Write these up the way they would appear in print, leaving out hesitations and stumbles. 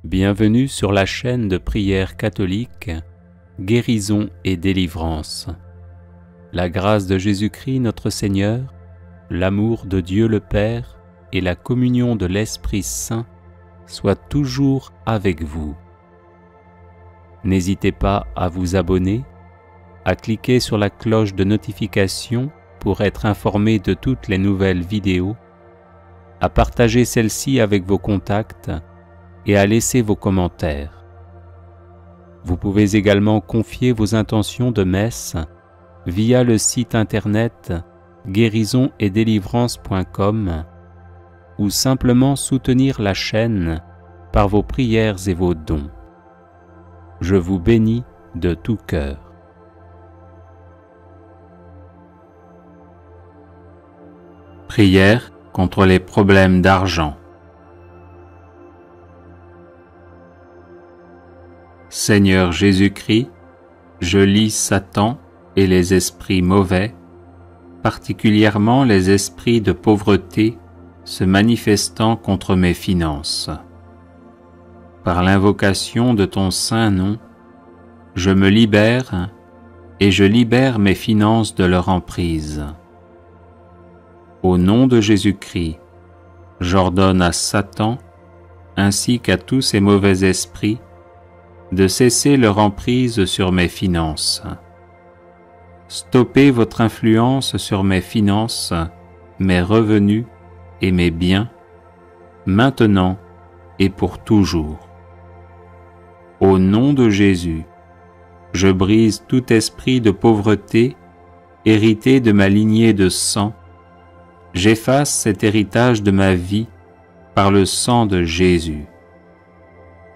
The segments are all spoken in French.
Bienvenue sur la chaîne de prière catholique Guérison et délivrance. La grâce de Jésus-Christ notre Seigneur, l'amour de Dieu le Père et la communion de l'Esprit Saint soient toujours avec vous. N'hésitez pas à vous abonner, à cliquer sur la cloche de notification pour être informé de toutes les nouvelles vidéos, à partager celle-ci avec vos contacts et à laisser vos commentaires. Vous pouvez également confier vos intentions de messe via le site internet guérisonetdélivrance.com ou simplement soutenir la chaîne par vos prières et vos dons. Je vous bénis de tout cœur. Prière contre les problèmes d'argent. Seigneur Jésus-Christ, je lis Satan et les esprits mauvais, particulièrement les esprits de pauvreté se manifestant contre mes finances. Par l'invocation de ton saint nom, je me libère et je libère mes finances de leur emprise. Au nom de Jésus-Christ, j'ordonne à Satan ainsi qu'à tous ces mauvais esprits de cesser leur emprise sur mes finances. Stoppez votre influence sur mes finances, mes revenus et mes biens, maintenant et pour toujours. Au nom de Jésus, je brise tout esprit de pauvreté hérité de ma lignée de sang. J'efface cet héritage de ma vie par le sang de Jésus.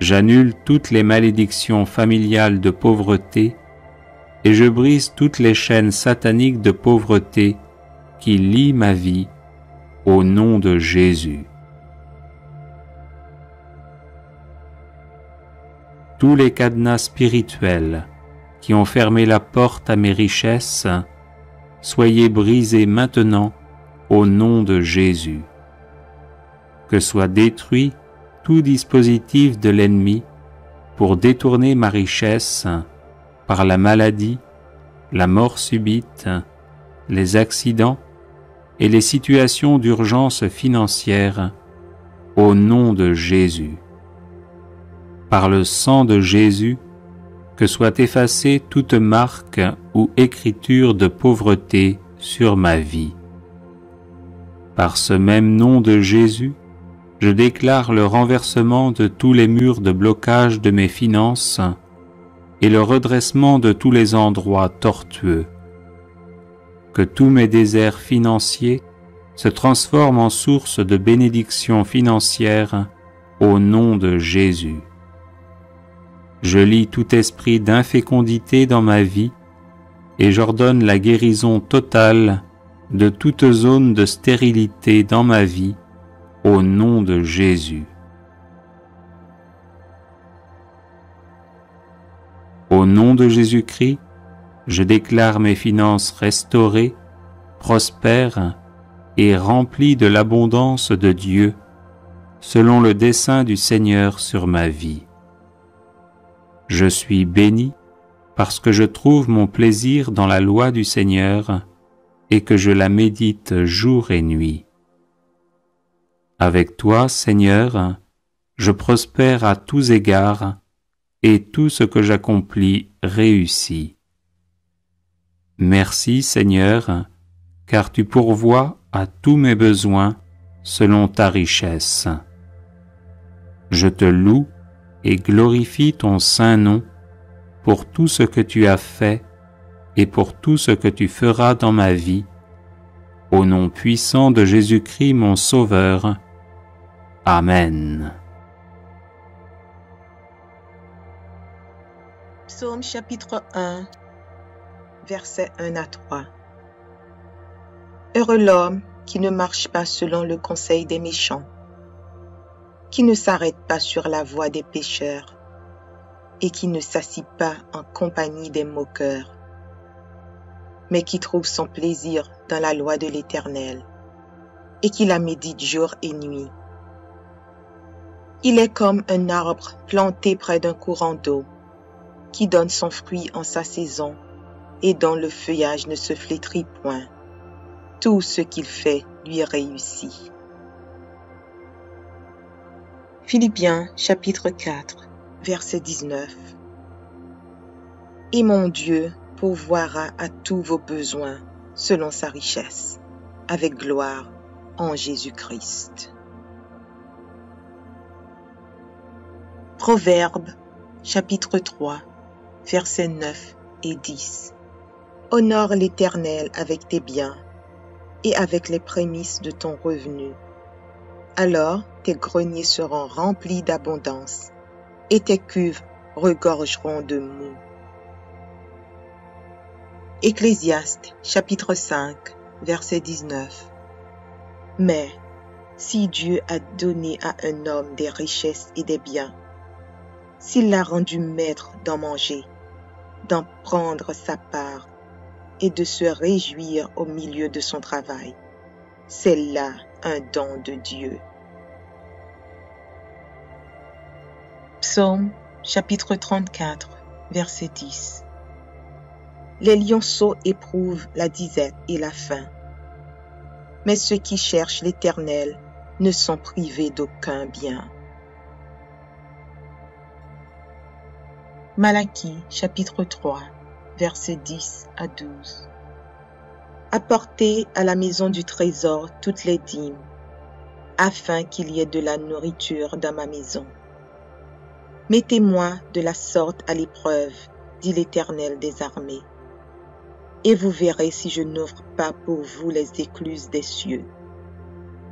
J'annule toutes les malédictions familiales de pauvreté et je brise toutes les chaînes sataniques de pauvreté qui lient ma vie au nom de Jésus. Tous les cadenas spirituels qui ont fermé la porte à mes richesses, soyez brisés maintenant au nom de Jésus. Que soit détruit tout dispositif de l'ennemi pour détourner ma richesse par la maladie, la mort subite, les accidents et les situations d'urgence financière au nom de Jésus. Par le sang de Jésus, que soit effacée toute marque ou écriture de pauvreté sur ma vie. Par ce même nom de Jésus, je déclare le renversement de tous les murs de blocage de mes finances et le redressement de tous les endroits tortueux. Que tous mes déserts financiers se transforment en source de bénédictions financières au nom de Jésus. Je lie tout esprit d'infécondité dans ma vie et j'ordonne la guérison totale de toute zone de stérilité dans ma vie au nom de Jésus. Au nom de Jésus-Christ, je déclare mes finances restaurées, prospères et remplies de l'abondance de Dieu, selon le dessein du Seigneur sur ma vie. Je suis béni parce que je trouve mon plaisir dans la loi du Seigneur et que je la médite jour et nuit. Avec toi, Seigneur, je prospère à tous égards et tout ce que j'accomplis réussit. Merci, Seigneur, car tu pourvois à tous mes besoins selon ta richesse. Je te loue et glorifie ton saint nom pour tout ce que tu as fait et pour tout ce que tu feras dans ma vie, au nom puissant de Jésus-Christ mon Sauveur. Amen. Psaume chapitre 1, versets 1 à 3. Heureux l'homme qui ne marche pas selon le conseil des méchants, qui ne s'arrête pas sur la voie des pécheurs et qui ne s'assit pas en compagnie des moqueurs, mais qui trouve son plaisir dans la loi de l'Éternel et qui la médite jour et nuit. Il est comme un arbre planté près d'un courant d'eau, qui donne son fruit en sa saison et dont le feuillage ne se flétrit point. Tout ce qu'il fait lui réussit. Philippiens chapitre 4, verset 19. Et mon Dieu pourvoira à tous vos besoins selon sa richesse, avec gloire en Jésus-Christ. Proverbes chapitre 3, versets 9 et 10. Honore l'Éternel avec tes biens et avec les prémices de ton revenu. Alors tes greniers seront remplis d'abondance et tes cuves regorgeront de moût. Ecclésiaste chapitre 5, verset 19. Mais si Dieu a donné à un homme des richesses et des biens, s'il l'a rendu maître d'en manger, d'en prendre sa part et de se réjouir au milieu de son travail, c'est là un don de Dieu. Psaume chapitre 34, verset 10. Les lionceaux éprouvent la disette et la faim, mais ceux qui cherchent l'Éternel ne sont privés d'aucun bien. Malachie chapitre 3, versets 10 à 12. Apportez à la maison du trésor toutes les dîmes, afin qu'il y ait de la nourriture dans ma maison. Mettez-moi de la sorte à l'épreuve, dit l'Éternel des armées, et vous verrez si je n'ouvre pas pour vous les écluses des cieux,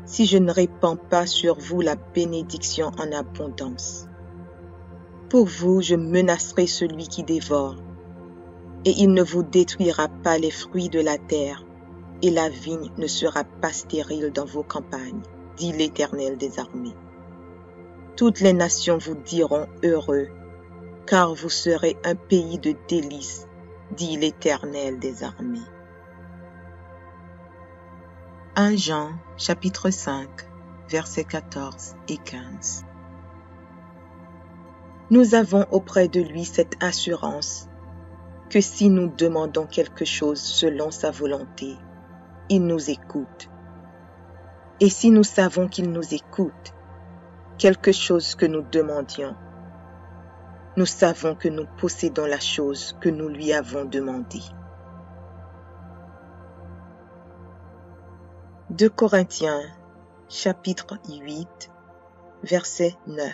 si je ne répands pas sur vous la bénédiction en abondance. Pour vous, je menacerai celui qui dévore, et il ne vous détruira pas les fruits de la terre, et la vigne ne sera pas stérile dans vos campagnes, dit l'Éternel des armées. Toutes les nations vous diront heureux, car vous serez un pays de délices, dit l'Éternel des armées. 1 Jean chapitre 5, versets 14 et 15. Nous avons auprès de lui cette assurance que si nous demandons quelque chose selon sa volonté, il nous écoute. Et si nous savons qu'il nous écoute, quelque chose que nous demandions, nous savons que nous possédons la chose que nous lui avons demandée. 2 Corinthiens chapitre 8, verset 9.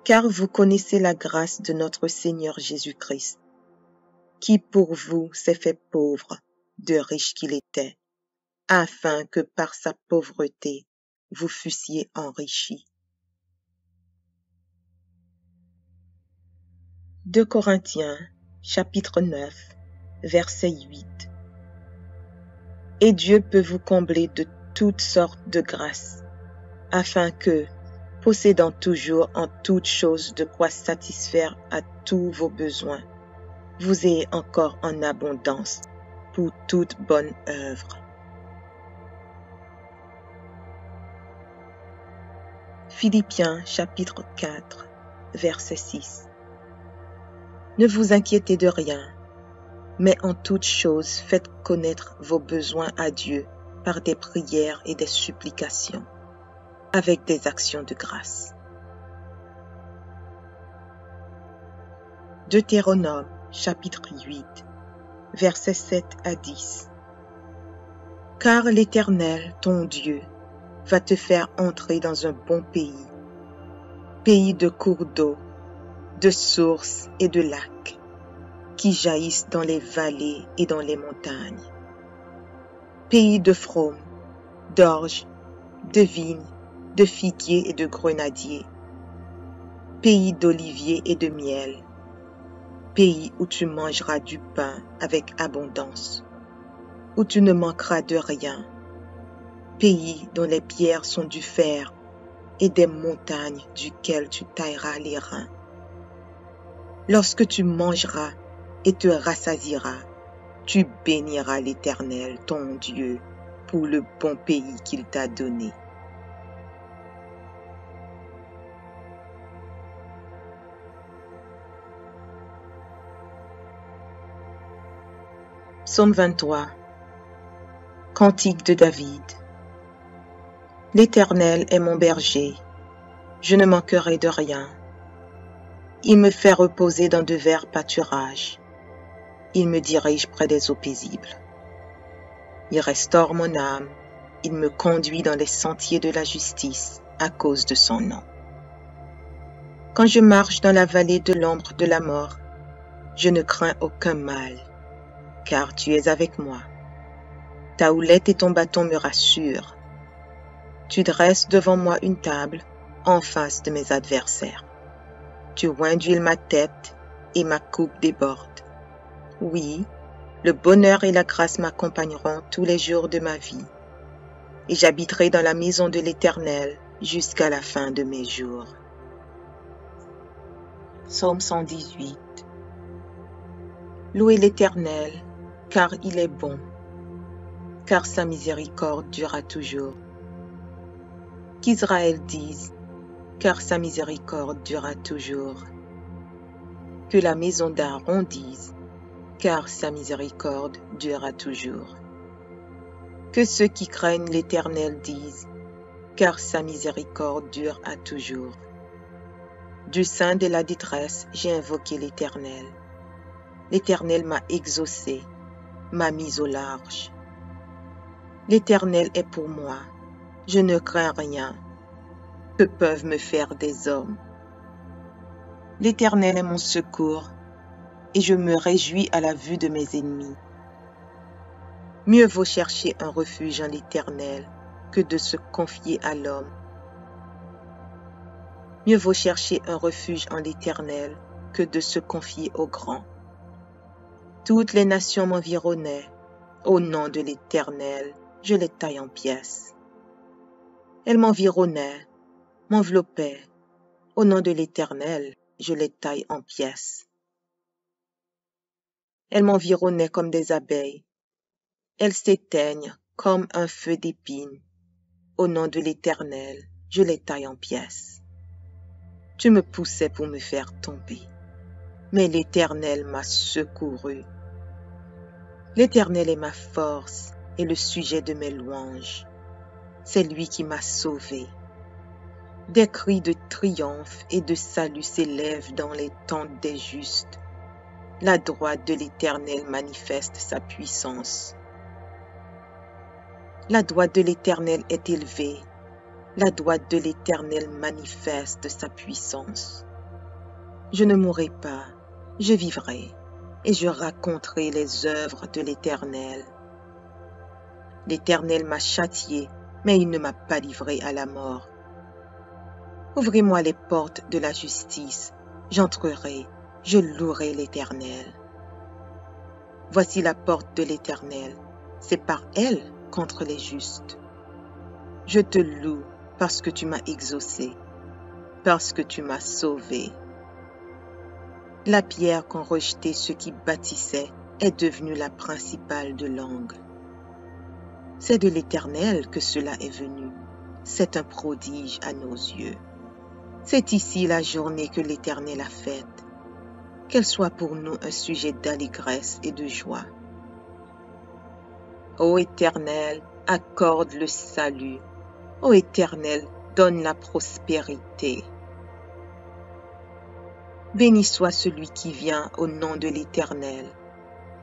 Car vous connaissez la grâce de notre Seigneur Jésus-Christ, qui pour vous s'est fait pauvre, de riche qu'il était, afin que par sa pauvreté vous fussiez enrichis. 2 Corinthiens chapitre 9, verset 8. Et Dieu peut vous combler de toutes sortes de grâces, afin que, possédant toujours en toutes choses de quoi satisfaire à tous vos besoins, vous ayez encore en abondance pour toute bonne œuvre. Philippiens chapitre 4, verset 6. Ne vous inquiétez de rien, mais en toutes choses faites connaître vos besoins à Dieu par des prières et des supplications, avec des actions de grâce. Deutéronome chapitre 8, versets 7 à 10. Car l'Éternel, ton Dieu, va te faire entrer dans un bon pays, pays de cours d'eau, de sources et de lacs, qui jaillissent dans les vallées et dans les montagnes, pays de fraumes, d'orges, de vignes, de figuiers et de grenadiers, pays d'oliviers et de miel, pays où tu mangeras du pain avec abondance, où tu ne manqueras de rien, pays dont les pierres sont du fer et des montagnes duquel tu tailleras les reins. Lorsque tu mangeras et te rassasieras, tu béniras l'Éternel, ton Dieu, pour le bon pays qu'il t'a donné. Psaume 23. Cantique de David. L'Éternel est mon berger, je ne manquerai de rien. Il me fait reposer dans de verts pâturages. Il me dirige près des eaux paisibles. Il restaure mon âme. Il me conduit dans les sentiers de la justice à cause de son nom. Quand je marche dans la vallée de l'ombre de la mort, je ne crains aucun mal, car tu es avec moi. Ta houlette et ton bâton me rassurent. Tu dresses devant moi une table en face de mes adversaires. Tu oins d'huile ma tête et ma coupe déborde. Oui, le bonheur et la grâce m'accompagneront tous les jours de ma vie, et j'habiterai dans la maison de l'Éternel jusqu'à la fin de mes jours. Psaume 118. Louez l'Éternel, car il est bon, car sa miséricorde durera toujours. Qu'Israël dise, car sa miséricorde durera toujours. Que la maison d'Aaron dise, car sa miséricorde durera toujours. Que ceux qui craignent l'Éternel disent, car sa miséricorde dure à toujours. Du sein de la détresse, j'ai invoqué l'Éternel. L'Éternel m'a exaucé, m'a mis au large. L'Éternel est pour moi, je ne crains rien. Que peuvent me faire des hommes? L'Éternel est mon secours, et je me réjouis à la vue de mes ennemis. Mieux vaut chercher un refuge en l'Éternel que de se confier à l'homme. Mieux vaut chercher un refuge en l'Éternel que de se confier au grand. Toutes les nations m'environnaient. Au nom de l'Éternel, je les taille en pièces. Elles m'environnaient, m'enveloppaient. Au nom de l'Éternel, je les taille en pièces. Elles m'environnaient comme des abeilles. Elles s'éteignent comme un feu d'épines. Au nom de l'Éternel, je les taille en pièces. Tu me poussais pour me faire tomber, mais l'Éternel m'a secouru. L'Éternel est ma force et le sujet de mes louanges. C'est lui qui m'a sauvé. Des cris de triomphe et de salut s'élèvent dans les tentes des justes. La droite de l'Éternel manifeste sa puissance. La droite de l'Éternel est élevée. La droite de l'Éternel manifeste sa puissance. Je ne mourrai pas, je vivrai, et je raconterai les œuvres de l'Éternel. L'Éternel m'a châtié, mais il ne m'a pas livré à la mort. Ouvrez-moi les portes de la justice, j'entrerai, je louerai l'Éternel. Voici la porte de l'Éternel, c'est par elle contre les justes. Je te loue parce que tu m'as exaucé, parce que tu m'as sauvé. La pierre qu'ont rejetée ceux qui bâtissaient est devenue la principale de l'angle. C'est de l'Éternel que cela est venu. C'est un prodige à nos yeux. C'est ici la journée que l'Éternel a faite. Qu'elle soit pour nous un sujet d'allégresse et de joie. Ô Éternel, accorde le salut. Ô Éternel, donne la prospérité. Béni soit celui qui vient au nom de l'Éternel.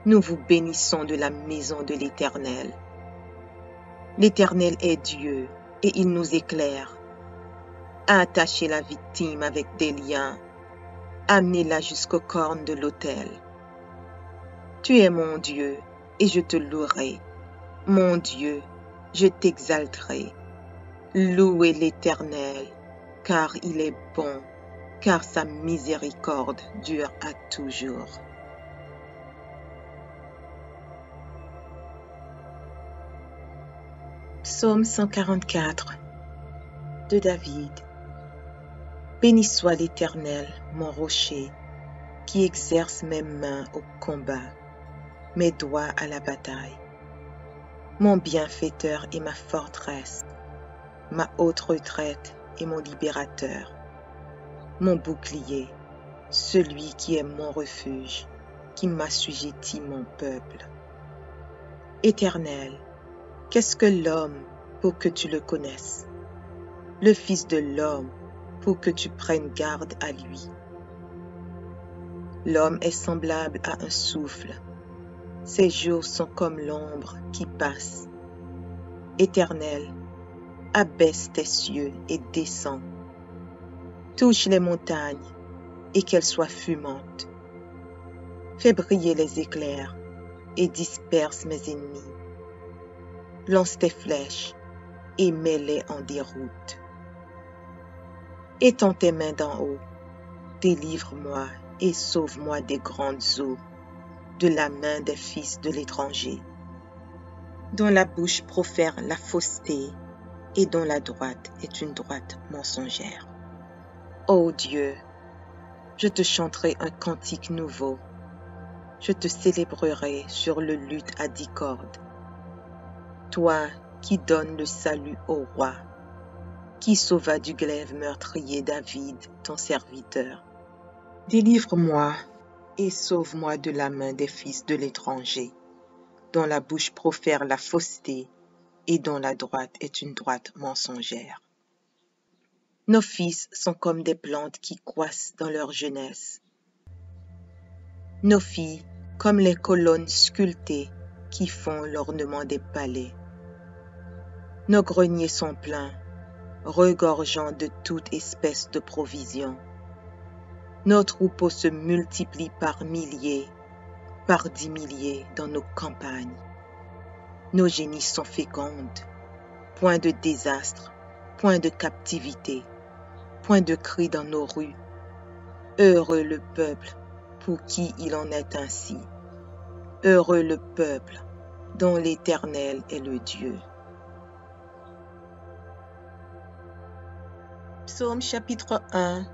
Nous vous bénissons de la maison de l'Éternel. L'Éternel est Dieu et il nous éclaire. Attachez la victime avec des liens. Amenez-la jusqu'aux cornes de l'autel. Tu es mon Dieu et je te louerai. Mon Dieu, je t'exalterai. Louez l'Éternel, car il est bon, car sa miséricorde dure à toujours. Psaume 144 de David. Béni soit l'Éternel, mon rocher, qui exerce mes mains au combat, mes doigts à la bataille. Mon bienfaiteur et ma forteresse, ma haute retraite et mon libérateur, mon bouclier, celui qui est mon refuge, qui m'assujettit mon peuple. Éternel, qu'est-ce que l'homme pour que tu le connaisses? Le Fils de l'homme pour que tu prennes garde à lui. L'homme est semblable à un souffle. Ses jours sont comme l'ombre qui passe. Éternel, abaisse tes cieux et descends. Touche les montagnes et qu'elles soient fumantes. Fais briller les éclairs et disperse mes ennemis. Lance tes flèches et mets-les en déroute. Étends tes mains d'en haut, délivre-moi et sauve-moi des grandes eaux, de la main des fils de l'étranger, dont la bouche profère la fausseté et dont la droite est une droite mensongère. Ô Dieu, je te chanterai un cantique nouveau, je te célébrerai sur le luth à 10 cordes. Toi qui donnes le salut au roi, qui sauva du glaive meurtrier David, ton serviteur. Délivre-moi et sauve-moi de la main des fils de l'étranger, dont la bouche profère la fausseté et dont la droite est une droite mensongère. Nos fils sont comme des plantes qui croissent dans leur jeunesse. Nos filles comme les colonnes sculptées qui font l'ornement des palais. Nos greniers sont pleins, regorgeant de toute espèce de provisions. Nos troupeaux se multiplient par milliers, par 10 milliers dans nos campagnes. Nos génies sont fécondes, point de désastre, point de captivité, point de cri dans nos rues. Heureux le peuple pour qui il en est ainsi. Heureux le peuple dont l'Éternel est le Dieu. Psaume chapitre 1,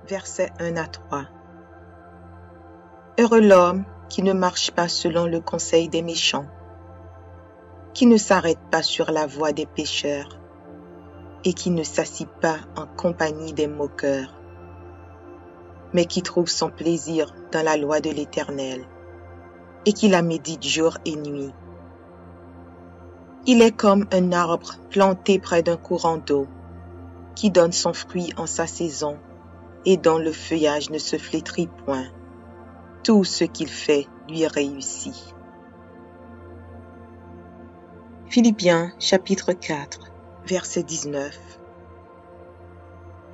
versets 1 à 3. Heureux l'homme qui ne marche pas selon le conseil des méchants, qui ne s'arrête pas sur la voie des pécheurs et qui ne s'assit pas en compagnie des moqueurs, mais qui trouve son plaisir dans la loi de l'Éternel et qui la médite jour et nuit. Il est comme un arbre planté près d'un courant d'eau, qui donne son fruit en sa saison et dont le feuillage ne se flétrit point. Tout ce qu'il fait lui réussit. Philippiens chapitre 4, verset 19.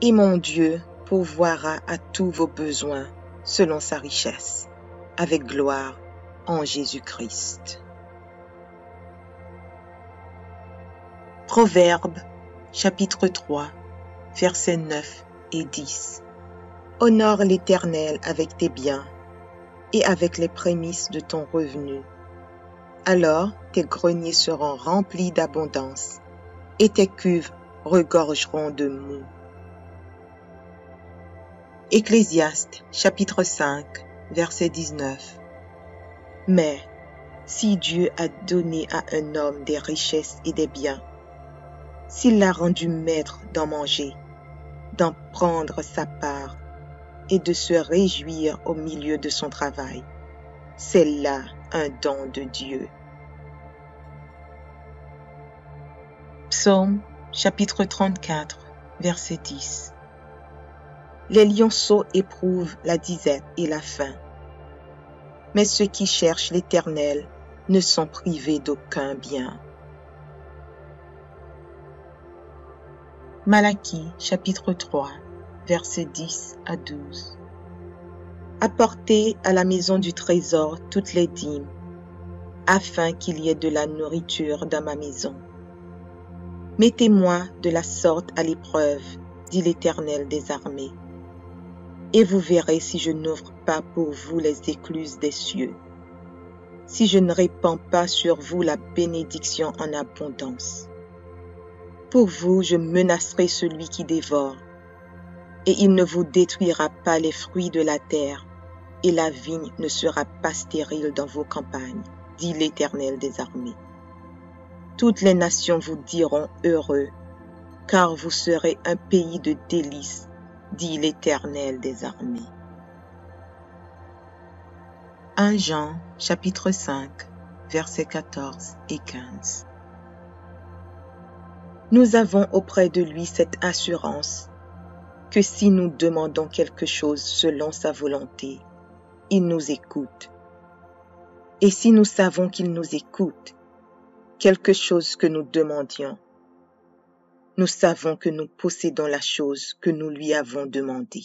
Et mon Dieu pourvoira à tous vos besoins selon sa richesse, avec gloire en Jésus-Christ. Proverbes chapitre 3, versets 9 et 10. Honore l'Éternel avec tes biens et avec les prémices de ton revenu. Alors tes greniers seront remplis d'abondance et tes cuves regorgeront de moût. Ecclésiaste chapitre 5, verset 19. Mais si Dieu a donné à un homme des richesses et des biens, s'il l'a rendu maître d'en manger, d'en prendre sa part et de se réjouir au milieu de son travail, c'est là un don de Dieu. Psaume chapitre 34, verset 10. Les lionceaux éprouvent la disette et la faim, mais ceux qui cherchent l'Éternel ne sont privés d'aucun bien. Malachie chapitre 3, versets 10 à 12. Apportez à la maison du trésor toutes les dîmes, afin qu'il y ait de la nourriture dans ma maison. Mettez-moi de la sorte à l'épreuve, dit l'Éternel des armées, et vous verrez si je n'ouvre pas pour vous les écluses des cieux, si je ne répands pas sur vous la bénédiction en abondance. Pour vous, je menacerai celui qui dévore, et il ne vous détruira pas les fruits de la terre, et la vigne ne sera pas stérile dans vos campagnes, dit l'Éternel des armées. Toutes les nations vous diront heureux, car vous serez un pays de délices, dit l'Éternel des armées. 1 Jean chapitre 5, versets 14 et 15. Nous avons auprès de lui cette assurance que si nous demandons quelque chose selon sa volonté, il nous écoute. Et si nous savons qu'il nous écoute, quelque chose que nous demandions, nous savons que nous possédons la chose que nous lui avons demandée.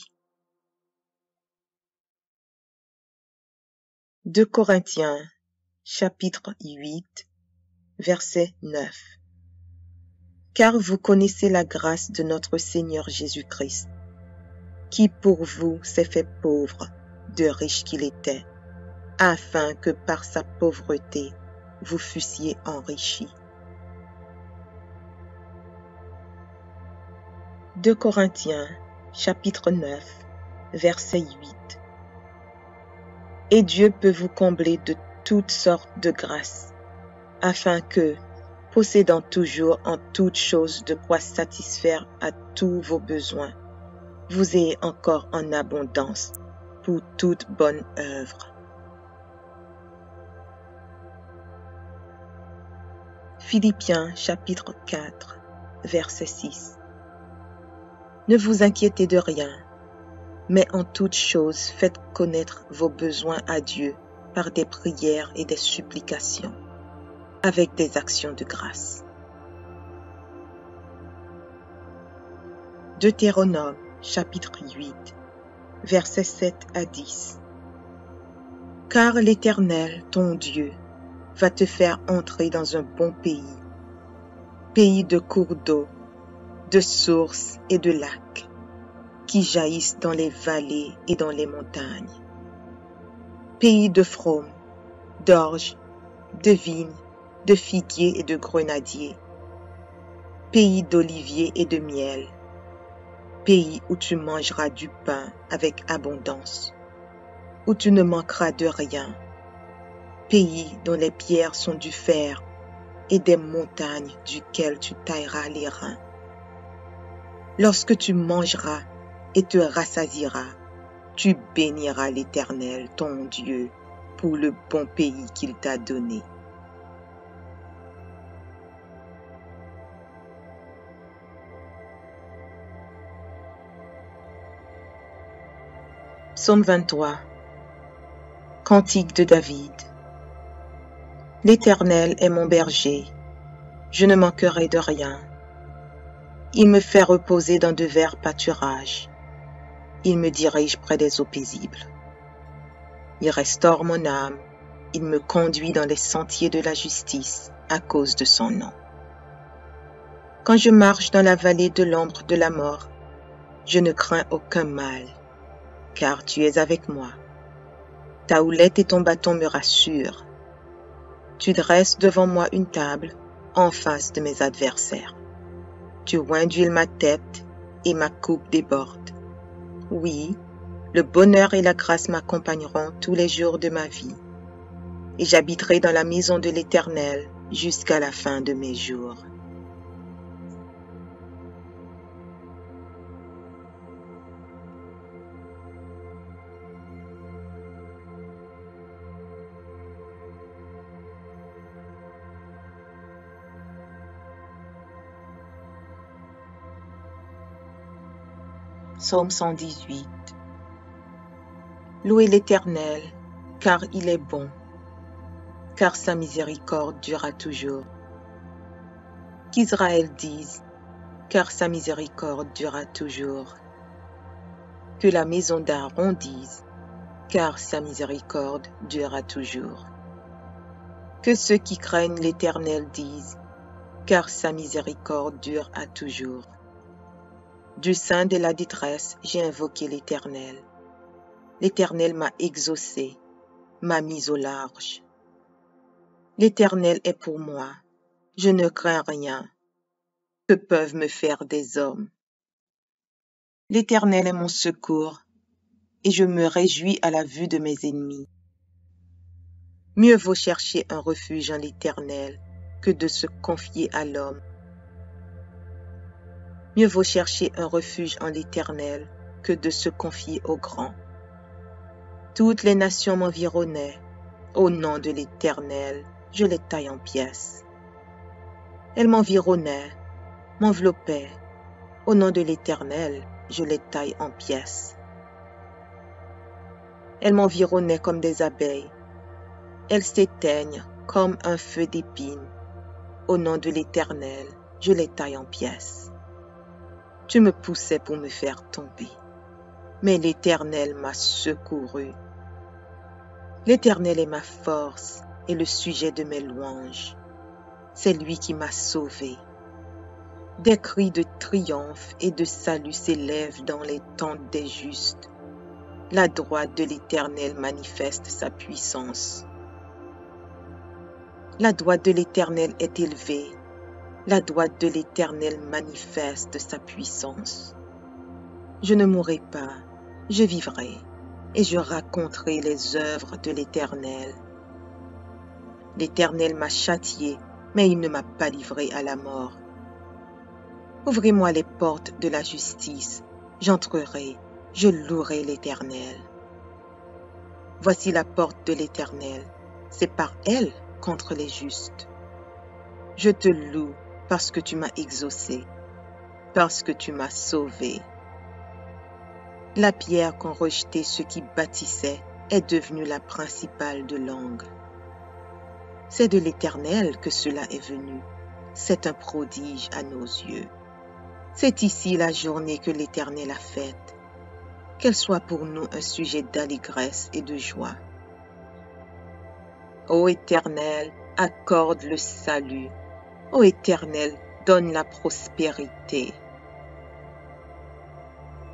2 Corinthiens, chapitre 8, verset 9. Car vous connaissez la grâce de notre Seigneur Jésus-Christ, qui pour vous s'est fait pauvre, de riche qu'il était, afin que par sa pauvreté vous fussiez enrichis. 2 Corinthiens, chapitre 9, verset 8. Et Dieu peut vous combler de toutes sortes de grâces, afin que, possédant toujours en toutes choses de quoi satisfaire à tous vos besoins, vous ayez encore en abondance pour toute bonne œuvre. Philippiens chapitre 4, verset 6. Ne vous inquiétez de rien, mais en toutes choses faites connaître vos besoins à Dieu par des prières et des supplications, avec des actions de grâce. Deutéronome chapitre 8, versets 7 à 10. Car l'Éternel, ton Dieu, va te faire entrer dans un bon pays, pays de cours d'eau, de sources et de lacs, qui jaillissent dans les vallées et dans les montagnes, pays de fraumes, d'orges, de vignes, de figuiers et de grenadiers, pays d'oliviers et de miel, pays où tu mangeras du pain avec abondance, où tu ne manqueras de rien, pays dont les pierres sont du fer et des montagnes duquel tu tailleras les reins. Lorsque tu mangeras et te rassasieras, tu béniras l'Éternel, ton Dieu, pour le bon pays qu'il t'a donné. Psaume 23. Cantique de David. L'Éternel est mon berger, je ne manquerai de rien. Il me fait reposer dans de verts pâturages. Il me dirige près des eaux paisibles. Il restaure mon âme. Il me conduit dans les sentiers de la justice à cause de son nom. Quand je marche dans la vallée de l'ombre de la mort, je ne crains aucun mal, car tu es avec moi. Ta houlette et ton bâton me rassurent. Tu dresses devant moi une table en face de mes adversaires. Tu oins d'huile ma tête et ma coupe déborde. Oui, le bonheur et la grâce m'accompagneront tous les jours de ma vie, et j'habiterai dans la maison de l'Éternel jusqu'à la fin de mes jours. Psaume 118. Louez l'Éternel, car il est bon, car sa miséricorde durera toujours. Qu'Israël dise, car sa miséricorde durera toujours. Que la maison d'Aaron dise, car sa miséricorde durera toujours. Que ceux qui craignent l'Éternel disent, car sa miséricorde dure à toujours. Du sein de la détresse, j'ai invoqué l'Éternel. L'Éternel m'a exaucé, m'a mis au large. L'Éternel est pour moi, je ne crains rien. Que peuvent me faire des hommes? L'Éternel est mon secours, et je me réjouis à la vue de mes ennemis. Mieux vaut chercher un refuge en l'Éternel que de se confier à l'homme. Mieux vaut chercher un refuge en l'Éternel que de se confier au grand. Toutes les nations m'environnaient. Au nom de l'Éternel, je les taille en pièces. Elles m'environnaient, m'enveloppaient. Au nom de l'Éternel, je les taille en pièces. Elles m'environnaient comme des abeilles. Elles s'éteignent comme un feu d'épines. Au nom de l'Éternel, je les taille en pièces. Tu me poussais pour me faire tomber, mais l'Éternel m'a secouru. L'Éternel est ma force et le sujet de mes louanges. C'est lui qui m'a sauvé. Des cris de triomphe et de salut s'élèvent dans les tentes des justes. La droite de l'Éternel manifeste sa puissance. La droite de l'Éternel est élevée. La droite de l'Éternel manifeste sa puissance. Je ne mourrai pas, je vivrai, et je raconterai les œuvres de l'Éternel. L'Éternel m'a châtié, mais il ne m'a pas livré à la mort. Ouvrez-moi les portes de la justice, j'entrerai, je louerai l'Éternel. Voici la porte de l'Éternel, c'est par elle contre les justes. Je te loue parce que tu m'as exaucé, parce que tu m'as sauvé. La pierre qu'ont rejetée ceux qui bâtissaient est devenue la principale de l'angle. C'est de l'Éternel que cela est venu, c'est un prodige à nos yeux. C'est ici la journée que l'Éternel a faite, qu'elle soit pour nous un sujet d'allégresse et de joie. Ô Éternel, accorde le salut. Ô Éternel, donne la prospérité.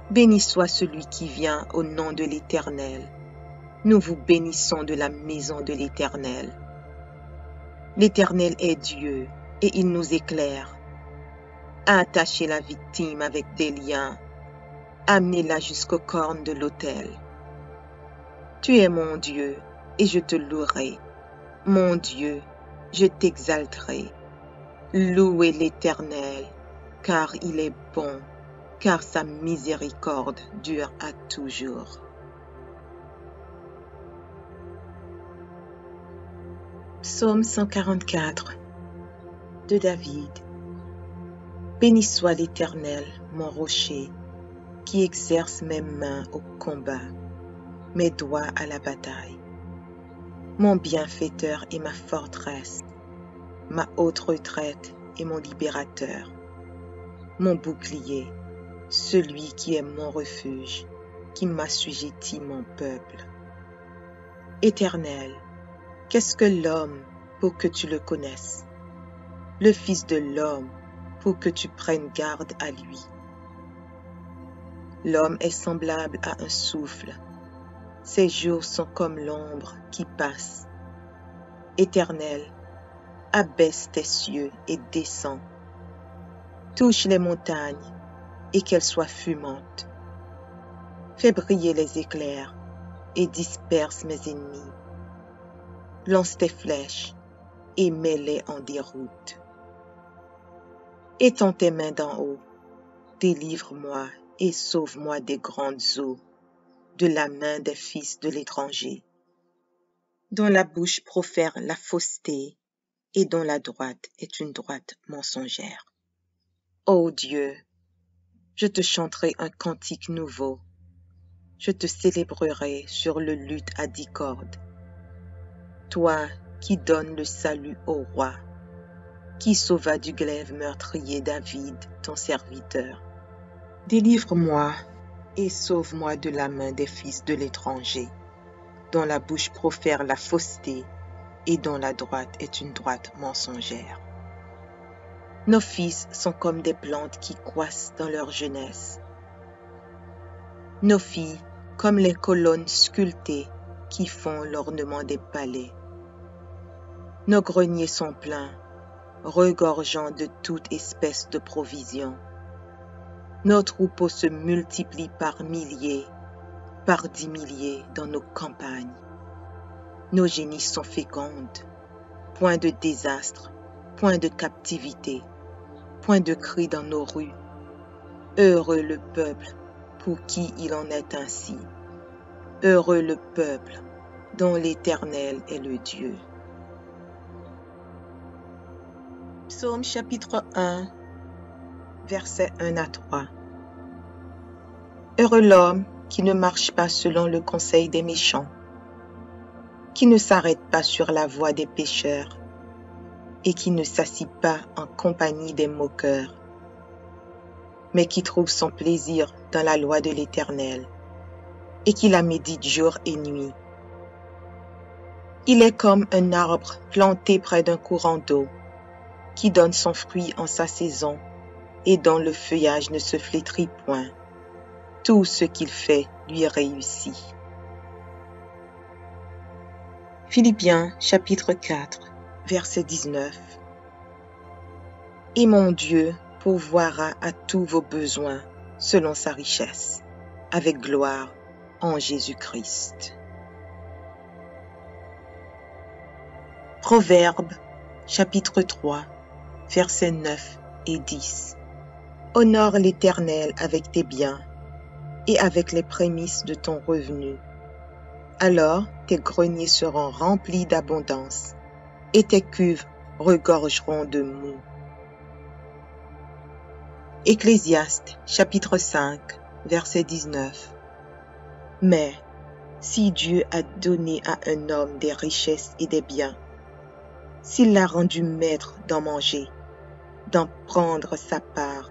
Béni soit celui qui vient au nom de l'Éternel. Nous vous bénissons de la maison de l'Éternel. L'Éternel est Dieu et il nous éclaire. Attachez la victime avec des liens. Amenez-la jusqu'aux cornes de l'autel. Tu es mon Dieu et je te louerai. Mon Dieu, je t'exalterai. Louez l'Éternel, car il est bon, car sa miséricorde dure à toujours. Psaume 144 de David. Béni soit l'Éternel, mon rocher, qui exerce mes mains au combat, mes doigts à la bataille. Mon bienfaiteur et ma forteresse, ma haute retraite et mon libérateur, mon bouclier, celui qui est mon refuge, qui m'assujettit mon peuple. Éternel, qu'est-ce que l'homme pour que tu le connaisses? Le Fils de l'homme pour que tu prennes garde à lui. L'homme est semblable à un souffle. Ses jours sont comme l'ombre qui passe. Éternel, abaisse tes cieux et descends. Touche les montagnes et qu'elles soient fumantes. Fais briller les éclairs et disperse mes ennemis. Lance tes flèches et mets-les en déroute. Étends tes mains d'en haut, délivre-moi et sauve-moi des grandes eaux, de la main des fils de l'étranger, dont la bouche profère la fausseté et dont la droite est une droite mensongère. Ô Dieu, je te chanterai un cantique nouveau, je te célébrerai sur le luth à 10 cordes. Toi qui donnes le salut au roi, qui sauva du glaive meurtrier David, ton serviteur. Délivre-moi et sauve-moi de la main des fils de l'étranger, dont la bouche profère la fausseté et dont la droite est une droite mensongère. Nos fils sont comme des plantes qui croissent dans leur jeunesse. Nos filles comme les colonnes sculptées qui font l'ornement des palais. Nos greniers sont pleins, regorgeant de toute espèce de provisions. Nos troupeaux se multiplient par milliers, par 10 milliers dans nos campagnes. Nos génisses sont fécondes, point de désastre, point de captivité, point de cri dans nos rues. Heureux le peuple pour qui il en est ainsi. Heureux le peuple dont l'Éternel est le Dieu. Psaume chapitre 1, versets 1 à 3. Heureux l'homme qui ne marche pas selon le conseil des méchants, qui ne s'arrête pas sur la voie des pécheurs et qui ne s'assit pas en compagnie des moqueurs, mais qui trouve son plaisir dans la loi de l'Éternel et qui la médite jour et nuit. Il est comme un arbre planté près d'un courant d'eau, qui donne son fruit en sa saison et dont le feuillage ne se flétrit point. Tout ce qu'il fait lui réussit. Philippiens chapitre 4, verset 19. Et mon Dieu pourvoira à tous vos besoins selon sa richesse, avec gloire en Jésus-Christ. Proverbes chapitre 3, versets 9 et 10. Honore l'Éternel avec tes biens et avec les prémices de ton revenu. Alors tes greniers seront remplis d'abondance et tes cuves regorgeront de moût. Ecclésiaste chapitre 5, verset 19. Mais si Dieu a donné à un homme des richesses et des biens, s'il l'a rendu maître d'en manger, d'en prendre sa part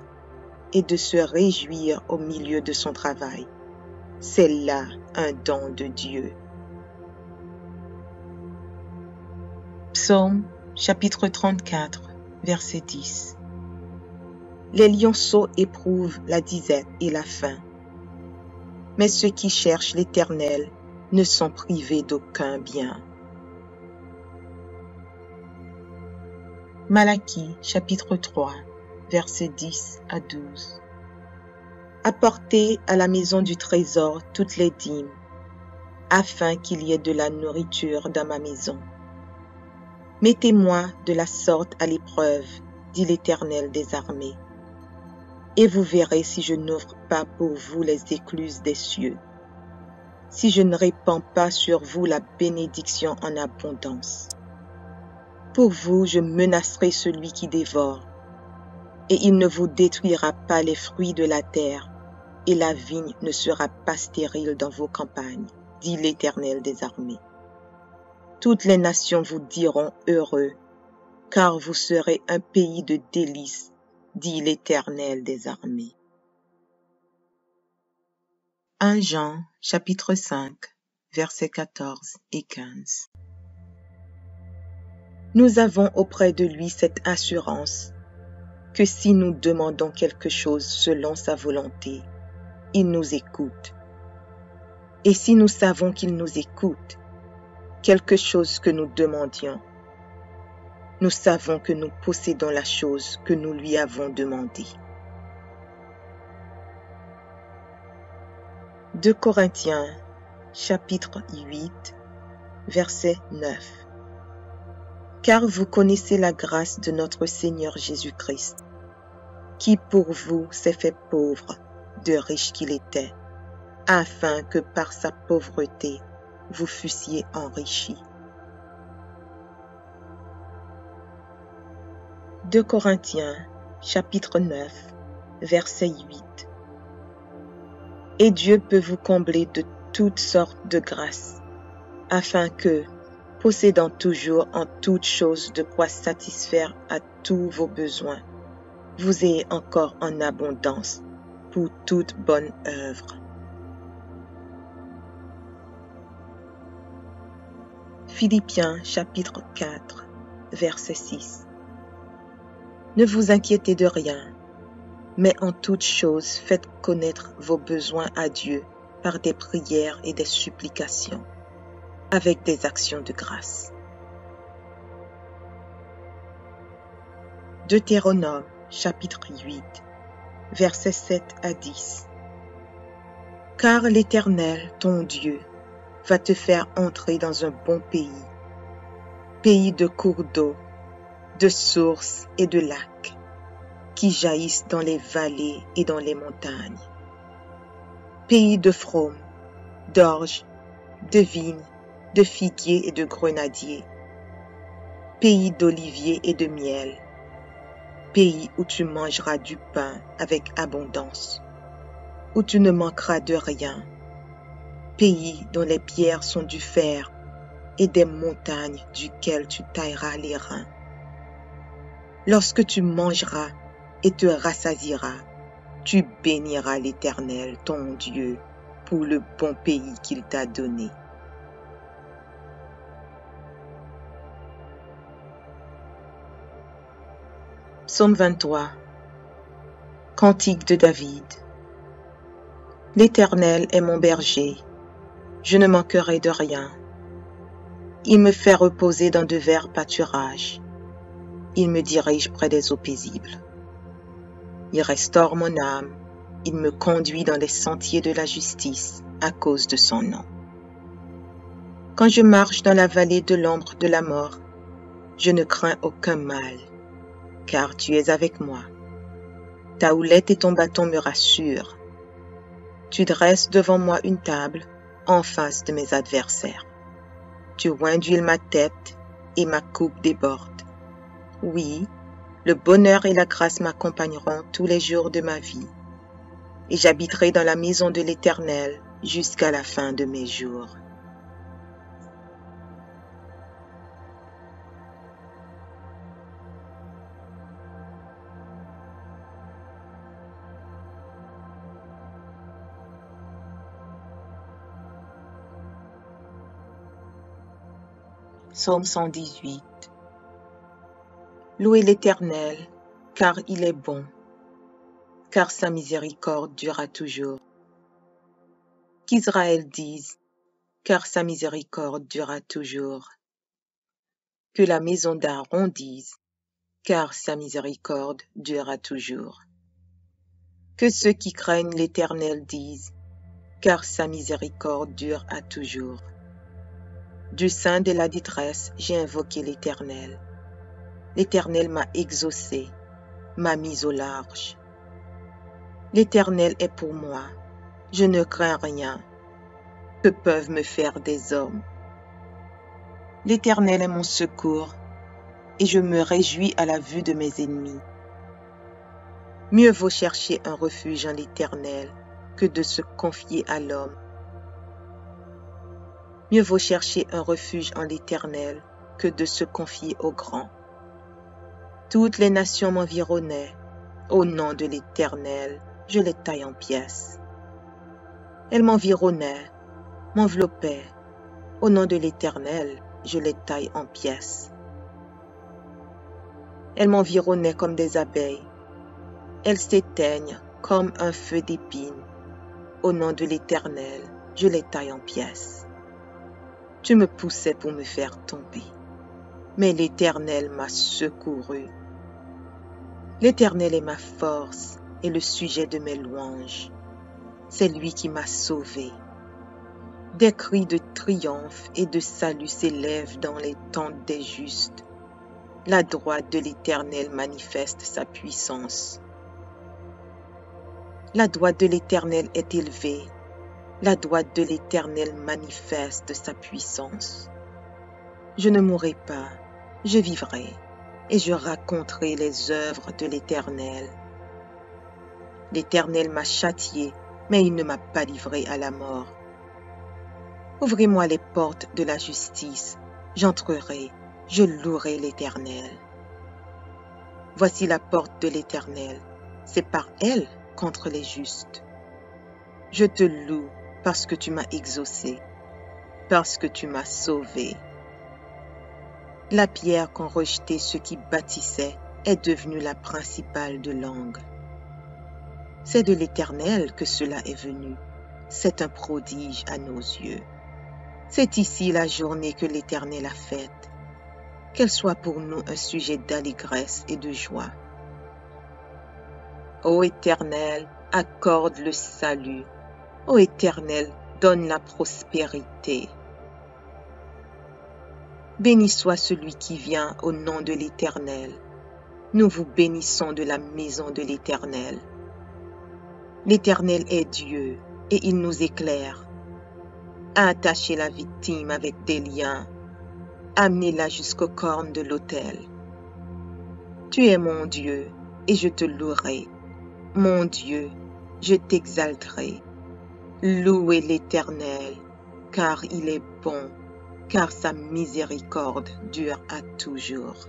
et de se réjouir au milieu de son travail, c'est là un don de Dieu. Psaume chapitre 34, verset 10. Les lionceaux éprouvent la disette et la faim, mais ceux qui cherchent l'Éternel ne sont privés d'aucun bien. Malachie chapitre 3, versets 10 à 12. Apportez à la maison du trésor toutes les dîmes, afin qu'il y ait de la nourriture dans ma maison. Mettez-moi de la sorte à l'épreuve, dit l'Éternel des armées, et vous verrez si je n'ouvre pas pour vous les écluses des cieux, si je ne répands pas sur vous la bénédiction en abondance. Pour vous, je menacerai celui qui dévore, et il ne vous détruira pas les fruits de la terre, et la vigne ne sera pas stérile dans vos campagnes, dit l'Éternel des armées. Toutes les nations vous diront heureux, car vous serez un pays de délices, dit l'Éternel des armées. 1 Jean, chapitre 5, versets 14 et 15. Nous avons auprès de lui cette assurance, que si nous demandons quelque chose selon sa volonté, il nous écoute. Et si nous savons qu'il nous écoute, quelque chose que nous demandions, nous savons que nous possédons la chose que nous lui avons demandée. 2 Corinthiens, chapitre 8, verset 9. Car vous connaissez la grâce de notre Seigneur Jésus-Christ, qui pour vous s'est fait pauvre, de riche qu'il était, afin que par sa pauvreté vous fussiez enrichis. 2 Corinthiens, chapitre 9, verset 8. Et Dieu peut vous combler de toutes sortes de grâces, afin que, possédant toujours en toutes choses de quoi satisfaire à tous vos besoins, vous ayez encore en abondance pour toute bonne œuvre. Philippiens chapitre 4, verset 6. Ne vous inquiétez de rien, mais en toutes choses faites connaître vos besoins à Dieu par des prières et des supplications, avec des actions de grâce. Deutéronome chapitre 8, versets 7 à 10. Car l'Éternel, ton Dieu, va te faire entrer dans un bon pays, pays de cours d'eau, de sources et de lacs, qui jaillissent dans les vallées et dans les montagnes, pays de fraumes, d'orges, de vignes, de figuiers et de grenadiers, pays d'oliviers et de miel, pays où tu mangeras du pain avec abondance, où tu ne manqueras de rien, pays dont les pierres sont du fer et des montagnes duquel tu tailleras les reins. Lorsque tu mangeras et te rassasieras, tu béniras l'Éternel, ton Dieu, pour le bon pays qu'il t'a donné. Psaume 23. Cantique de David. L'Éternel est mon berger, je ne manquerai de rien. Il me fait reposer dans de verts pâturages. Il me dirige près des eaux paisibles. Il restaure mon âme. Il me conduit dans les sentiers de la justice à cause de son nom. Quand je marche dans la vallée de l'ombre de la mort, je ne crains aucun mal, car tu es avec moi. Ta houlette et ton bâton me rassurent. Tu dresses devant moi une table en face de mes adversaires. Tu oins d'huile ma tête et ma coupe déborde. Oui, le bonheur et la grâce m'accompagneront tous les jours de ma vie, et j'habiterai dans la maison de l'Éternel jusqu'à la fin de mes jours. Psaume 118. Louez l'Éternel, car il est bon, car sa miséricorde durera toujours. Qu'Israël dise, car sa miséricorde durera toujours. Que la maison d'Aaron dise, car sa miséricorde durera toujours. Que ceux qui craignent l'Éternel disent, car sa miséricorde dure à toujours. Du sein de la détresse, j'ai invoqué l'Éternel. L'Éternel m'a exaucé, m'a mis au large. L'Éternel est pour moi, je ne crains rien. Que peuvent me faire des hommes? L'Éternel est mon secours, et je me réjouis à la vue de mes ennemis. Mieux vaut chercher un refuge en l'Éternel que de se confier à l'homme. Mieux vaut chercher un refuge en l'Éternel que de se confier au grand. Toutes les nations m'environnaient. Au nom de l'Éternel, je les taille en pièces. Elles m'environnaient, m'enveloppaient. Au nom de l'Éternel, je les taille en pièces. Elles m'environnaient comme des abeilles. Elles s'éteignent comme un feu d'épines. Au nom de l'Éternel, je les taille en pièces. Tu me poussais pour me faire tomber, mais l'Éternel m'a secouru. L'Éternel est ma force et le sujet de mes louanges. C'est lui qui m'a sauvé. Des cris de triomphe et de salut s'élèvent dans les tentes des justes. La droite de l'Éternel manifeste sa puissance. La droite de l'Éternel est élevée. La droite de l'Éternel manifeste sa puissance. Je ne mourrai pas, je vivrai, et je raconterai les œuvres de l'Éternel. L'Éternel m'a châtié, mais il ne m'a pas livré à la mort. Ouvrez-moi les portes de la justice, j'entrerai, je louerai l'Éternel. Voici la porte de l'Éternel, c'est par elle contre les justes. Je te loue parce que tu m'as exaucé, parce que tu m'as sauvé. La pierre qu'ont rejetée ceux qui bâtissaient est devenue la principale de l'angle. C'est de l'Éternel que cela est venu. C'est un prodige à nos yeux. C'est ici la journée que l'Éternel a faite. Qu'elle soit pour nous un sujet d'allégresse et de joie. Ô Éternel, accorde le salut. Ô Éternel, donne la prospérité. Béni soit celui qui vient au nom de l'Éternel. Nous vous bénissons de la maison de l'Éternel. L'Éternel est Dieu et il nous éclaire. Attachez la victime avec des liens. Amenez-la jusqu'aux cornes de l'autel. Tu es mon Dieu et je te louerai. Mon Dieu, je t'exalterai. Louez l'Éternel, car il est bon, car sa miséricorde dure à toujours.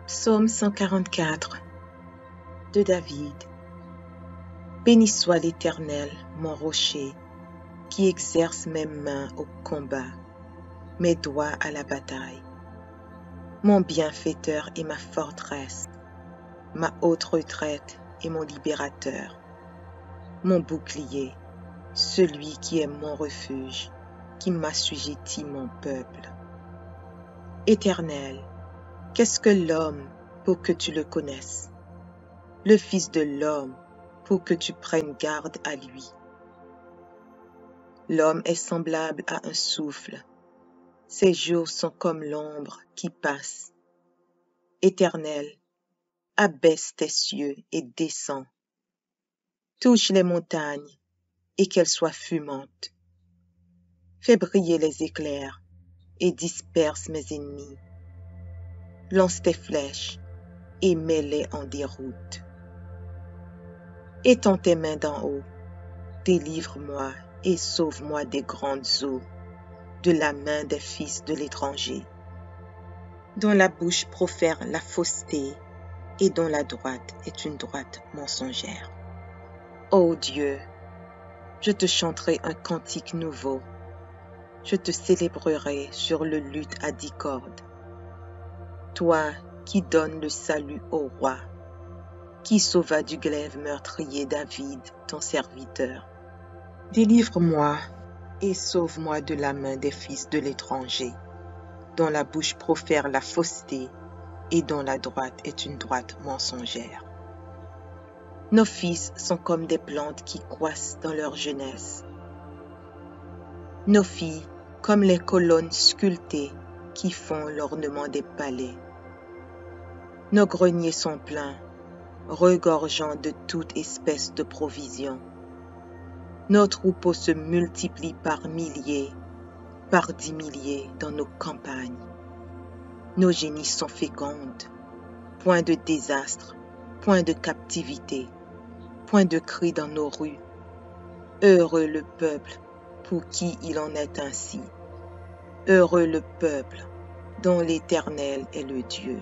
Psaume 144 de David. Béni soit l'Éternel, mon rocher, qui exerce mes mains au combat, mes doigts à la bataille. Mon bienfaiteur et ma forteresse, ma haute retraite et mon libérateur, mon bouclier, celui qui est mon refuge, qui m'assujettit mon peuple. Éternel, qu'est-ce que l'homme pour que tu le connaisses? Le Fils de l'homme pour que tu prennes garde à lui. L'homme est semblable à un souffle. Ses jours sont comme l'ombre qui passe. Éternel, abaisse tes cieux et descends. Touche les montagnes et qu'elles soient fumantes. Fais briller les éclairs et disperse mes ennemis. Lance tes flèches et mets-les en déroute. Étends tes mains d'en haut, délivre-moi et sauve-moi des grandes eaux, de la main des fils de l'étranger, dont la bouche profère la fausseté et dont la droite est une droite mensongère. Ô Dieu, je te chanterai un cantique nouveau, je te célébrerai sur le luth à 10 cordes. Toi qui donnes le salut au roi, qui sauva du glaive meurtrier David, ton serviteur. Délivre-moi et sauve-moi de la main des fils de l'étranger, dont la bouche profère la fausseté et dont la droite est une droite mensongère. Nos fils sont comme des plantes qui croissent dans leur jeunesse. Nos filles comme les colonnes sculptées qui font l'ornement des palais. Nos greniers sont pleins, regorgeant de toute espèce de provisions. Nos troupeaux se multiplient par milliers, par 10 milliers dans nos campagnes. Nos génies sont fécondes, point de désastre, point de captivité, point de cri dans nos rues. Heureux le peuple pour qui il en est ainsi. Heureux le peuple dont l'Éternel est le Dieu.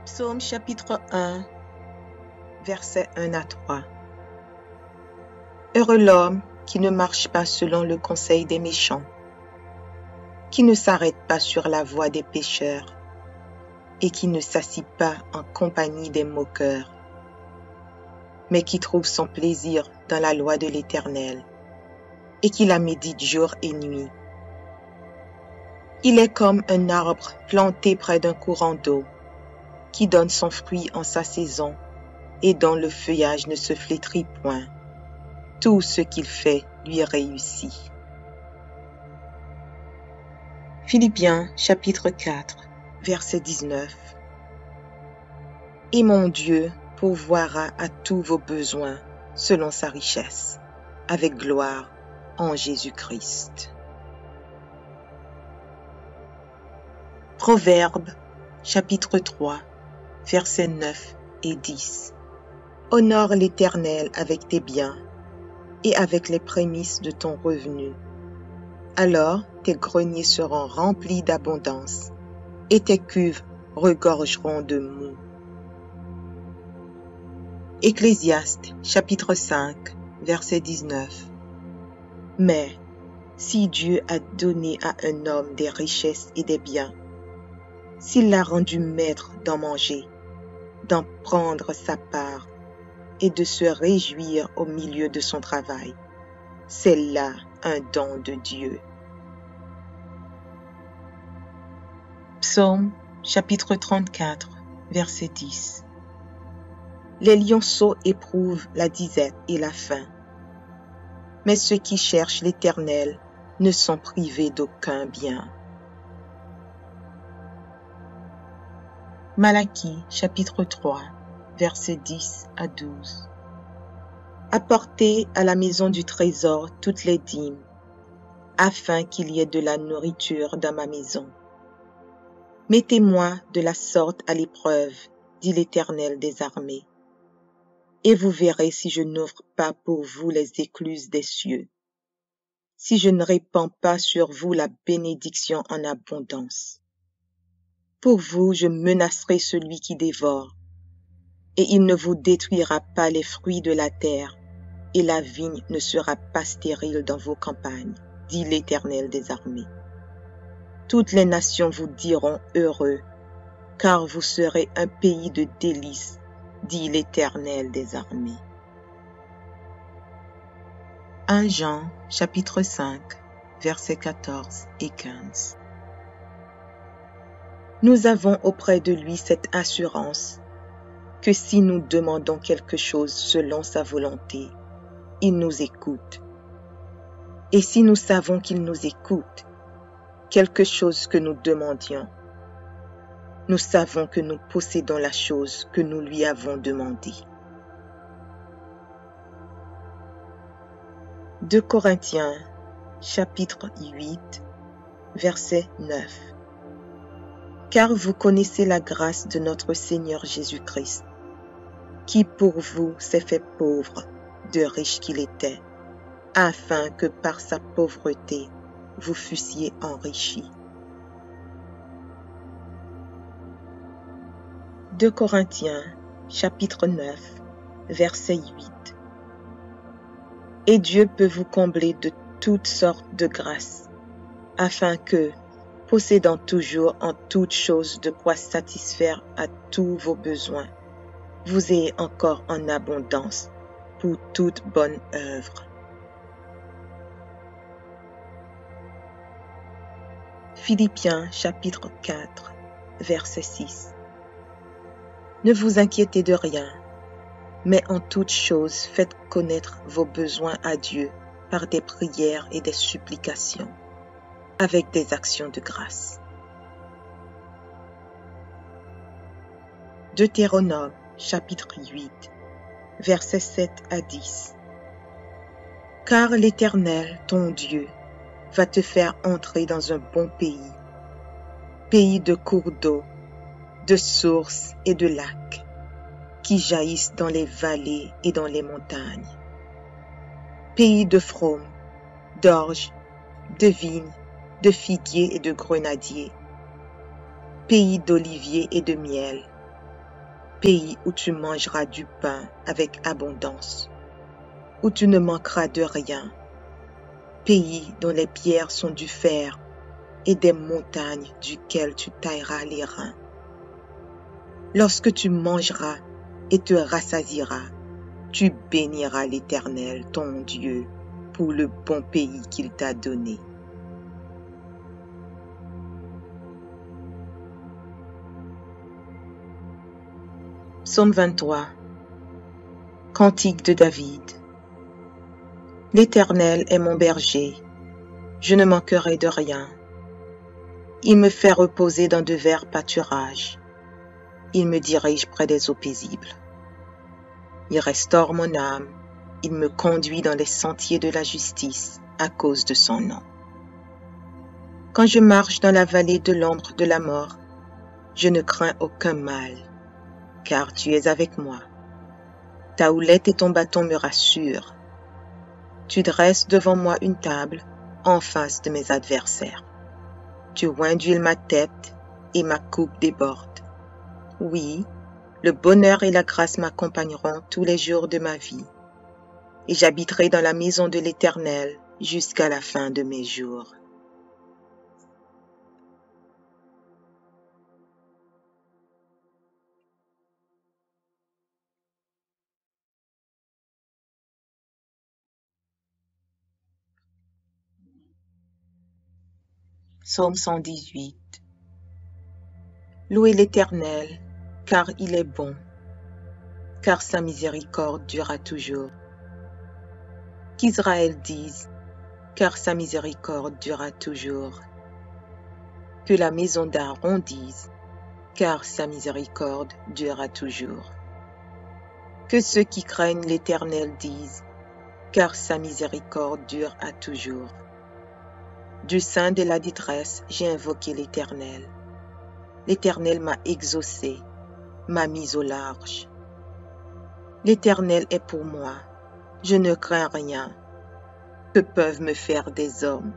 Psaume chapitre 1, versets 1 à 3. Heureux l'homme qui ne marche pas selon le conseil des méchants, qui ne s'arrête pas sur la voie des pécheurs, et qui ne s'assit pas en compagnie des moqueurs, mais qui trouve son plaisir dans la loi de l'Éternel, et qui la médite jour et nuit. Il est comme un arbre planté près d'un courant d'eau, qui donne son fruit en sa saison, et dont le feuillage ne se flétrit point. Tout ce qu'il fait lui réussit. Philippiens chapitre 4, verset 19. Et mon Dieu pourvoira à tous vos besoins selon sa richesse, avec gloire en Jésus-Christ. Proverbes chapitre 3, versets 9 et 10. Honore l'Éternel avec tes biens et avec les prémices de ton revenu. Alors tes greniers seront remplis d'abondance et tes cuves regorgeront de moût. Ecclésiaste chapitre 5, verset 19. Mais si Dieu a donné à un homme des richesses et des biens, s'il l'a rendu maître d'en manger, d'en prendre sa part et de se réjouir au milieu de son travail, c'est là un don de Dieu. Psaume chapitre 34, verset 10. Les lionceaux éprouvent la disette et la faim, mais ceux qui cherchent l'Éternel ne sont privés d'aucun bien. Malachie chapitre 3, versets 10 à 12. Apportez à la maison du trésor toutes les dîmes. afin qu'il y ait de la nourriture dans ma maison. Mettez-moi de la sorte à l'épreuve, dit l'Éternel des armées, et vous verrez si je n'ouvre pas pour vous les écluses des cieux, si je ne répands pas sur vous la bénédiction en abondance. Pour vous, je menacerai celui qui dévore, et il ne vous détruira pas les fruits de la terre, et la vigne ne sera pas stérile dans vos campagnes, dit l'Éternel des armées. Toutes les nations vous diront heureux, car vous serez un pays de délices, dit l'Éternel des armées. 1 Jean, chapitre 5, versets 14 et 15. Nous avons auprès de lui cette assurance que si nous demandons quelque chose selon sa volonté, il nous écoute. Et si nous savons qu'il nous écoute, quelque chose que nous demandions, nous savons que nous possédons la chose que nous lui avons demandée. 2 Corinthiens, chapitre 8, verset 9. Car vous connaissez la grâce de notre Seigneur Jésus-Christ, qui pour vous s'est fait pauvre, de riche qu'il était, afin que par sa pauvreté, vous fussiez enrichis. 2 Corinthiens, chapitre 9, verset 8. Et Dieu peut vous combler de toutes sortes de grâces, afin que, possédant toujours en toutes choses de quoi satisfaire à tous vos besoins, vous ayez encore en abondance pour toute bonne œuvre. Philippiens chapitre 4, verset 6. Ne vous inquiétez de rien, mais en toutes choses faites connaître vos besoins à Dieu par des prières et des supplications, avec des actions de grâce. Deutéronome chapitre 8, versets 7 à 10. Car l'Éternel, ton Dieu, va te faire entrer dans un bon pays, pays de cours d'eau, de sources et de lacs, qui jaillissent dans les vallées et dans les montagnes, pays de fraumes, d'orges, de vignes, de figuiers et de grenadiers, pays d'oliviers et de miel, pays où tu mangeras du pain avec abondance, où tu ne manqueras de rien, pays dont les pierres sont du fer et des montagnes duquel tu tailleras les reins. Lorsque tu mangeras et te rassasieras, tu béniras l'Éternel, ton Dieu, pour le bon pays qu'il t'a donné. Psaume 23. Cantique de David. L'Éternel est mon berger, je ne manquerai de rien. Il me fait reposer dans de verts pâturages. Il me dirige près des eaux paisibles. Il restaure mon âme, il me conduit dans les sentiers de la justice à cause de son nom. Quand je marche dans la vallée de l'ombre de la mort, je ne crains aucun mal, car tu es avec moi. Ta houlette et ton bâton me rassurent. Tu dresses devant moi une table en face de mes adversaires. Tu oins d'huile ma tête et ma coupe déborde. Oui, le bonheur et la grâce m'accompagneront tous les jours de ma vie, et j'habiterai dans la maison de l'Éternel jusqu'à la fin de mes jours. Psaume 118. Louez l'Éternel, car il est bon, car sa miséricorde durera toujours. Qu'Israël dise, car sa miséricorde durera toujours. Que la maison d'Aaron dise, car sa miséricorde durera toujours. Que ceux qui craignent l'Éternel disent, car sa miséricorde dure à toujours. Du sein de la détresse, j'ai invoqué l'Éternel. L'Éternel m'a exaucé, m'a mis au large. L'Éternel est pour moi, je ne crains rien. Que peuvent me faire des hommes?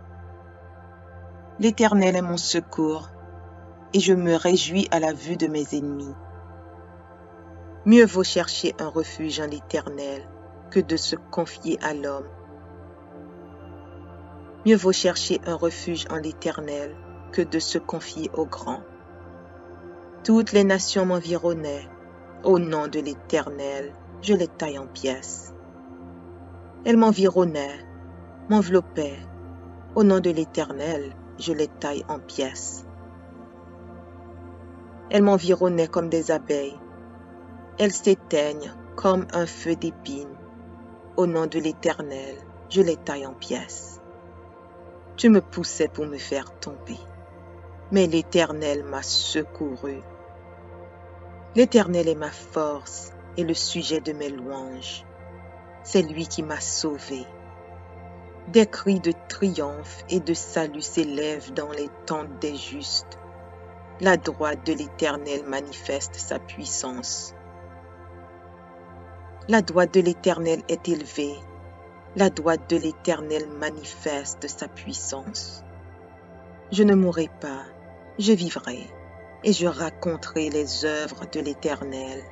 L'Éternel est mon secours, et je me réjouis à la vue de mes ennemis. Mieux vaut chercher un refuge en l'Éternel que de se confier à l'homme. Mieux vaut chercher un refuge en l'Éternel que de se confier au grand. Toutes les nations m'environnaient. Au nom de l'Éternel, je les taille en pièces. Elles m'environnaient, m'enveloppaient. Au nom de l'Éternel, je les taille en pièces. Elles m'environnaient comme des abeilles. Elles s'éteignent comme un feu d'épines. Au nom de l'Éternel, je les taille en pièces. Tu me poussais pour me faire tomber, mais l'Éternel m'a secouru. L'Éternel est ma force et le sujet de mes louanges. C'est lui qui m'a sauvé. Des cris de triomphe et de salut s'élèvent dans les tentes des justes. La droite de l'Éternel manifeste sa puissance. La droite de l'Éternel est élevée. La droite de l'Éternel manifeste sa puissance. Je ne mourrai pas, je vivrai, et je raconterai les œuvres de l'Éternel.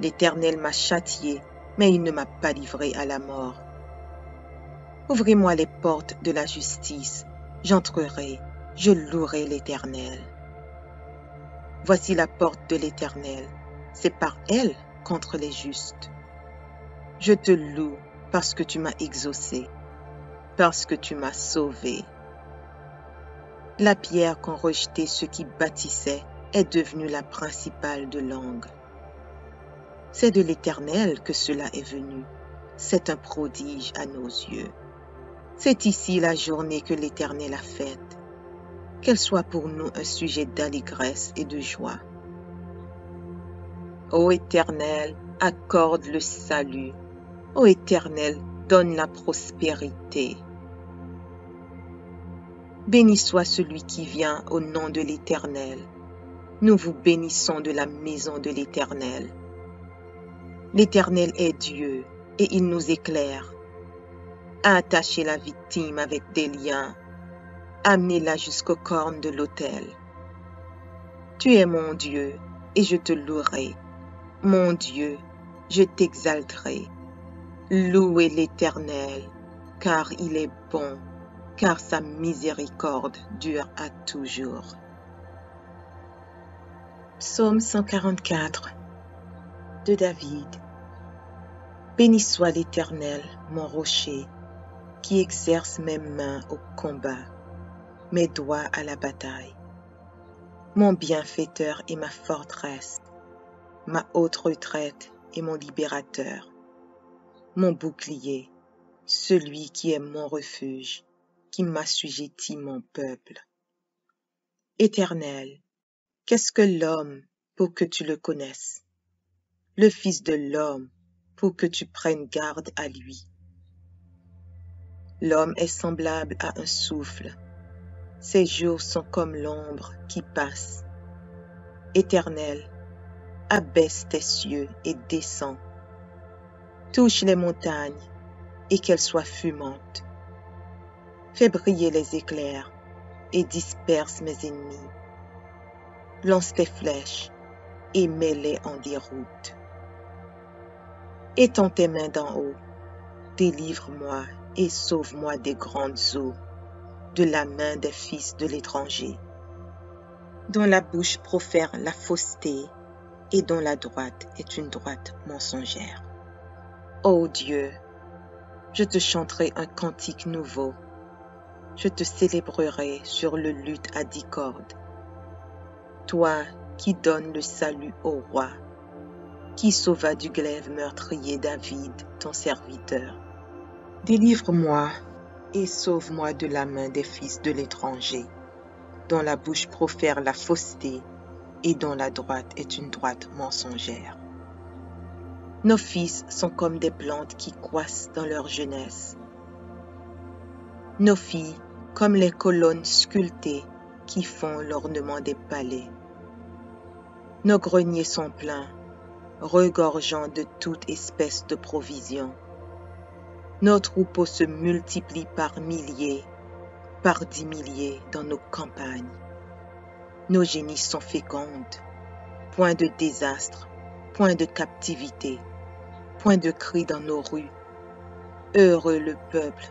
L'Éternel m'a châtié, mais il ne m'a pas livré à la mort. Ouvrez-moi les portes de la justice, j'entrerai, je louerai l'Éternel. Voici la porte de l'Éternel, c'est par elle contre les justes. Je te loue parce que tu m'as exaucé, parce que tu m'as sauvé. La pierre qu'ont rejetée ceux qui bâtissaient est devenue la principale de l'angle. C'est de l'Éternel que cela est venu. C'est un prodige à nos yeux. C'est ici la journée que l'Éternel a faite. Qu'elle soit pour nous un sujet d'allégresse et de joie. Ô Éternel, accorde le salut. Ô Éternel, donne la prospérité. Béni soit celui qui vient au nom de l'Éternel. Nous vous bénissons de la maison de l'Éternel. L'Éternel est Dieu et il nous éclaire. Attachez la victime avec des liens. Amenez-la jusqu'aux cornes de l'autel. Tu es mon Dieu et je te louerai. Mon Dieu, je t'exalterai. Louez l'Éternel, car il est bon, car sa miséricorde dure à toujours. Psaume 144 de David. Béni soit l'Éternel, mon rocher, qui exerce mes mains au combat, mes doigts à la bataille. Mon bienfaiteur et ma forteresse, ma haute retraite et mon libérateur. Mon bouclier, celui qui est mon refuge, qui m'assujettit mon peuple. Éternel, qu'est-ce que l'homme pour que tu le connaisses? Le Fils de l'homme pour que tu prennes garde à lui. L'homme est semblable à un souffle. Ses jours sont comme l'ombre qui passe. Éternel, abaisse tes cieux et descends. Touche les montagnes et qu'elles soient fumantes. Fais briller les éclairs et disperse mes ennemis. Lance tes flèches et mets-les en déroute. Étends tes mains d'en haut, délivre-moi et sauve-moi des grandes eaux, de la main des fils de l'étranger, dont la bouche profère la fausseté et dont la droite est une droite mensongère. Ô Dieu, je te chanterai un cantique nouveau, je te célébrerai sur le luth à 10 cordes. Toi qui donnes le salut au roi, qui sauva du glaive meurtrier David, ton serviteur. Délivre-moi et sauve-moi de la main des fils de l'étranger, dont la bouche profère la fausseté et dont la droite est une droite mensongère. Nos fils sont comme des plantes qui croissent dans leur jeunesse. Nos filles comme les colonnes sculptées qui font l'ornement des palais. Nos greniers sont pleins, regorgeant de toute espèce de provisions. Nos troupeaux se multiplient par milliers, par 10 milliers dans nos campagnes. Nos génisses sont fécondes, point de désastre, point de captivité, point de cri dans nos rues. Heureux le peuple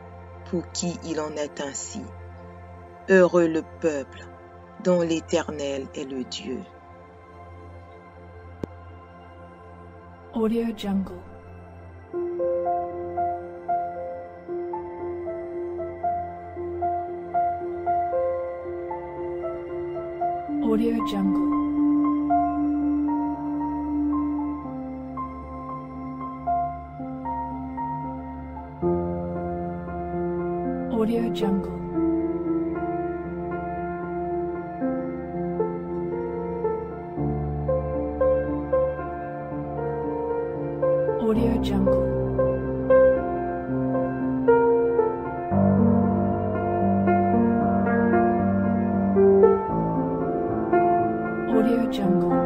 pour qui il en est ainsi. Heureux le peuple dont l'Éternel est le Dieu. Audio Jungle. Audio Jungle. Audio Jungle. Audio Jungle. Audio Jungle.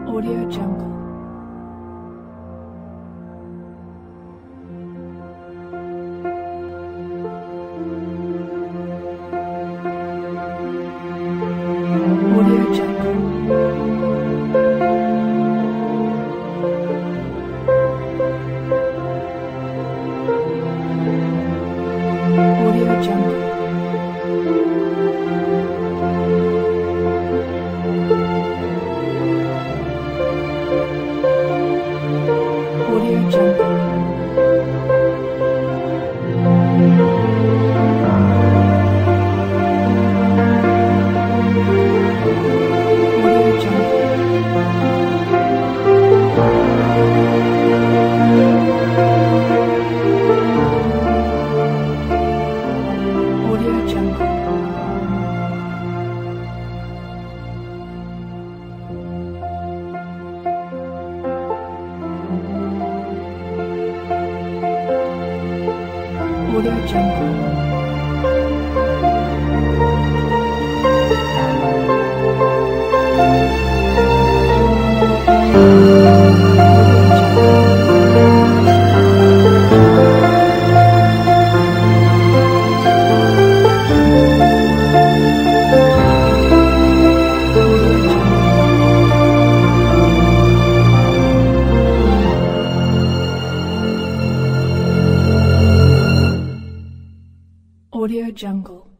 Audio Jungle. Audio Jungle. Audio Jungle. Audio Jungle. Audio Jungle. Audio Jungle. Audio Jungle.